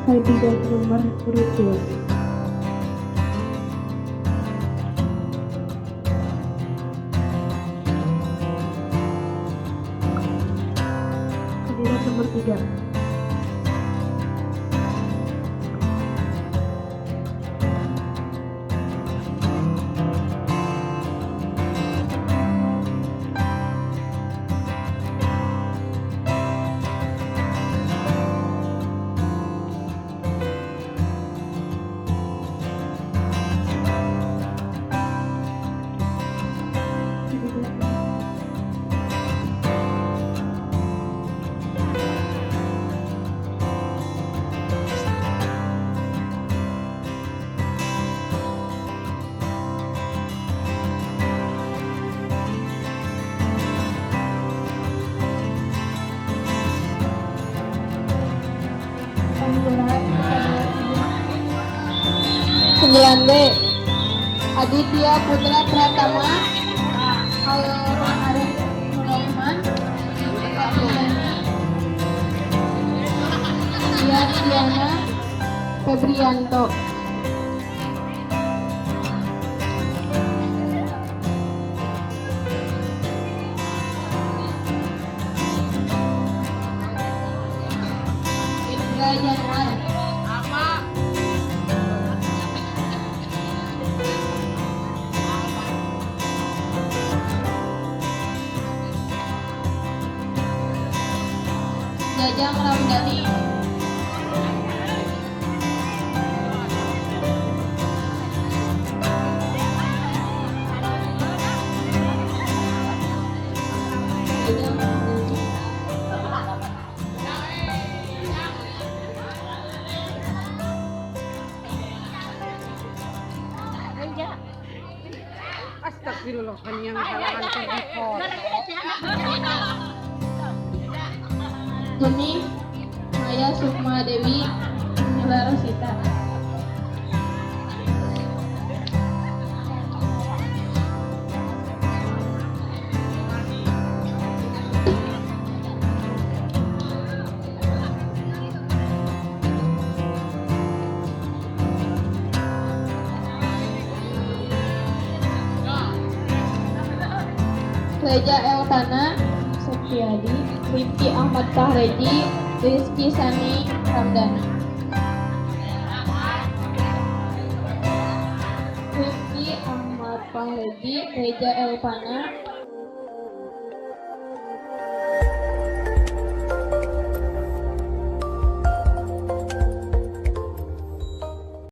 kandidat nomor urut 2. Kandidat nomor 3. Sembilan B Aditya Putra Pratama Arif Sulaiman Diana Febrianto. Indra Januar. Jajang Ramdhani. Jajang Ramdhani. Astagfirullah, yang halangan terhipot. Jeni Maya Sukma Dewi Nila Rosita. Reja Eltana Septiadi, Rifki Ahmad Fahreji, Rizky Sani Ramdhani. Rifki Ahmad Fahreji, Reja Eltana,